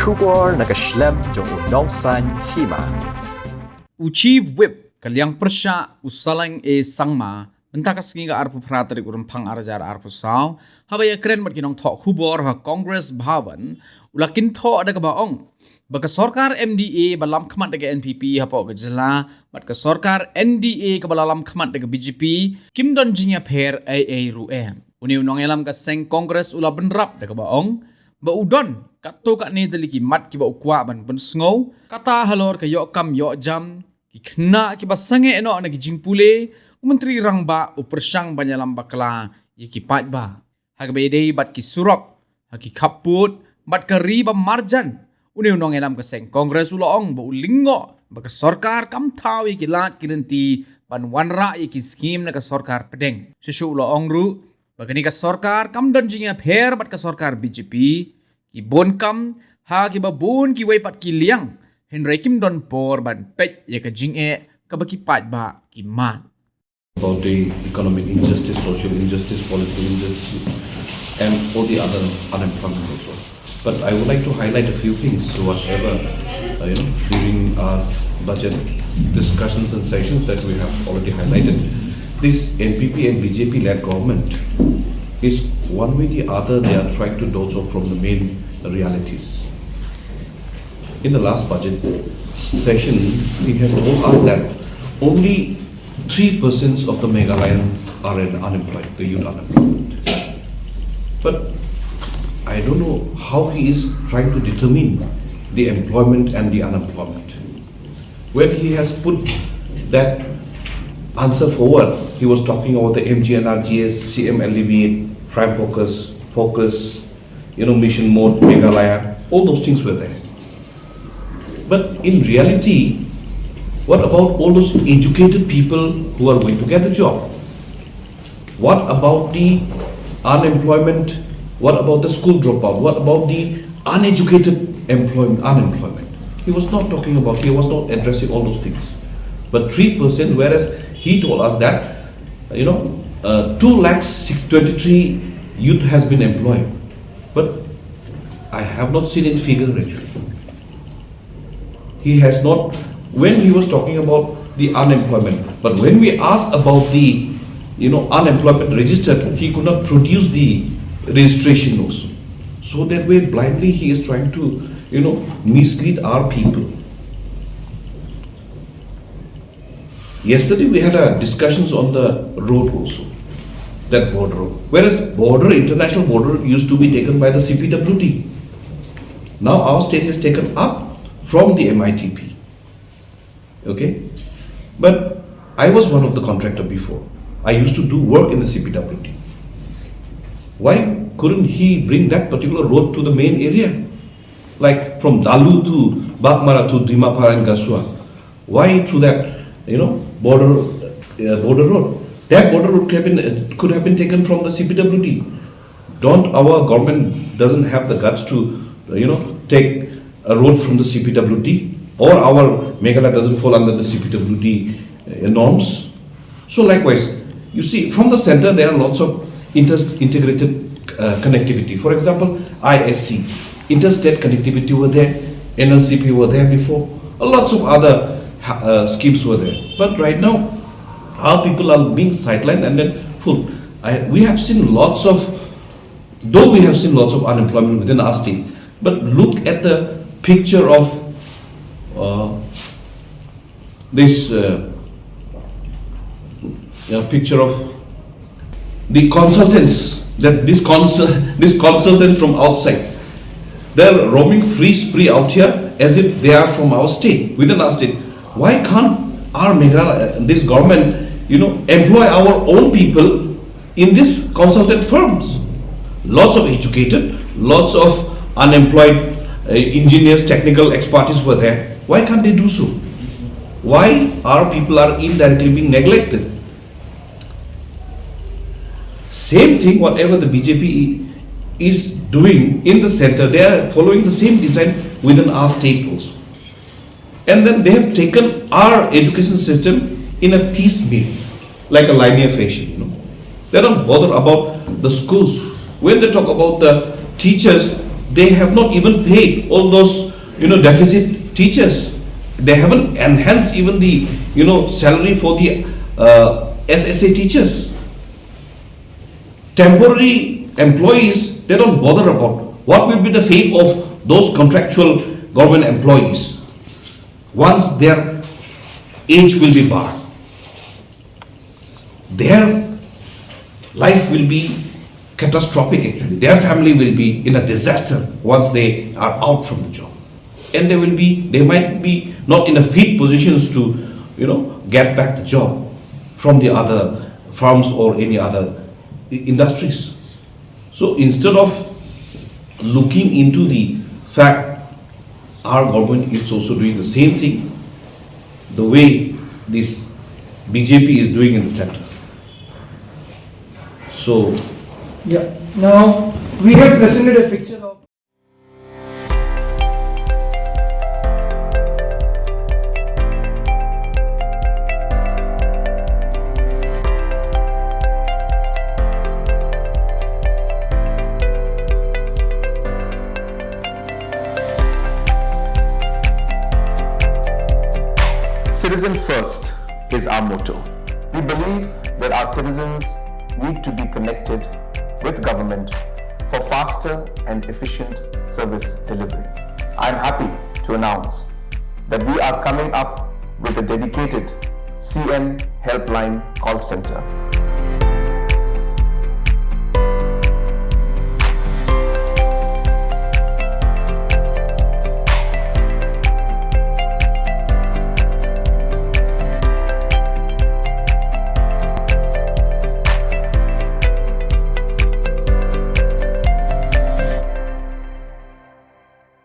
Shubor nakaslem jong unongsan Hima. Chief Whip kaliang persya Saleng sangma mentakas ngiga arpu pratari urumpang arjar arpu saw habaya keren mat kinong thok hubor ha Congress Bhavan ulakin tho ada kabaong baka sorkar MDA balam khmat daga NPP hapo gejala mat ka sorkar NDA ka balalam khmat daga BJP kimdon Jingïapher AA ruem uni unong elam ka seng Congress ula benrap daga baong ba udon kato ka ni daliki mat ki ba ukwa ban bensngau kata halor ka yok kam yok jam ki khna ki ba sange eno na ki jingpule menteri rangba upersang banyalam bakla ki Paidbah hagbe dei bat ki surop haki kaput bat ka riba marjan uni unong enam ka seng kongres uloong ba ulingo ba ka sorkar kam thawi ki lat kirenti ban wanra ki scheme na ka sorkar pedeng sisu uloong ru bagani ka sorkar kam don Jingïapher bat ka sorkar BJP ki bon kam ha ki ba bon ki wei pat ki liang henry kim don por ban Peit ya ka Jingeh ka ba ki Paidbah ki man about the economic injustice, social injustice, political injustice, and all the other unemployment also. But I would like to highlight a few things. So whatever during our budget discussions and sessions that we have already highlighted, this NPP and BJP-led government is one way or the other they are trying to doze off from the main realities. In the last budget session, he has told us that only 3% of the Meghalayans are unemployed, the youth unemployment. But I don't know how he is trying to determine the employment and the unemployment. When he has put that answer forward, he was talking about the MGNRGS, CM Alleviate, Prime Focus, Mission Mode, Meghalaya, all those things were there. But in reality, what about all those educated people who are going to get a job? What about the unemployment? What about the school dropout? What about the uneducated unemployment? He was not talking about, he was not addressing all those things. But 3%, whereas he told us that, 2,23,000 youth has been employed. But I have not seen in figure actually. He has not, when he was talking about the unemployment, but when we asked about the unemployment register, he could not produce the registration also. So that way blindly he is trying to mislead our people. Yesterday we had a discussions on the road also, that border road. Whereas international border used to be taken by the CPWD. Now our state has taken up from the MITP. Okay, but I was one of the contractor before. I used to do work in the CPWD. Why couldn't he bring that particular road to the main area? Like from Dalu to Bakmara to Jingïapher and Gasua. Why through that, border road? That border road could have been taken from the CPWD. Don't our government doesn't have the guts to, take a road from the CPWD? Or our Meghalaya doesn't fall under the CPWD norms. So likewise, you see, from the center there are lots of integrated connectivity. For example, ISC, interstate connectivity were there, NLCP were there before, lots of other schemes were there. But right now, our people are being sidelined and then full. We have seen lots of unemployment within our state, but look at the picture of picture of the consultants, that this consultant from outside, they're roaming free spree out here as if they are from our state, within our state. Why can't our this government, employ our own people in these consultant firms? Lots of educated, lots of unemployed engineers, technical expertise were there. Why can't they do so? Why our people are indirectly being neglected? Same thing, whatever the BJP is doing in the center, they are following the same design within our state also. And then they have taken our education system in a piecemeal, like a linear fashion. They don't bother about the schools. When they talk about the teachers, they have not even paid all those, deficit teachers. They haven't enhanced even the, salary for the SSA teachers. Temporary employees, they don't bother about what will be the fate of those contractual government employees once their age will be barred. Their life will be catastrophic actually. Their family will be in a disaster once they are out from the job. And they might be not in a fit positions to, get back the job from the other firms or any other industries. So instead of looking into the fact our government is also doing the same thing, the way this BJP is doing in the center. So, Yeah. Now we have presented a picture of. Citizen first is our motto. We believe that our citizens need to be connected with government for faster and efficient service delivery. I am happy to announce that we are coming up with a dedicated CM helpline call center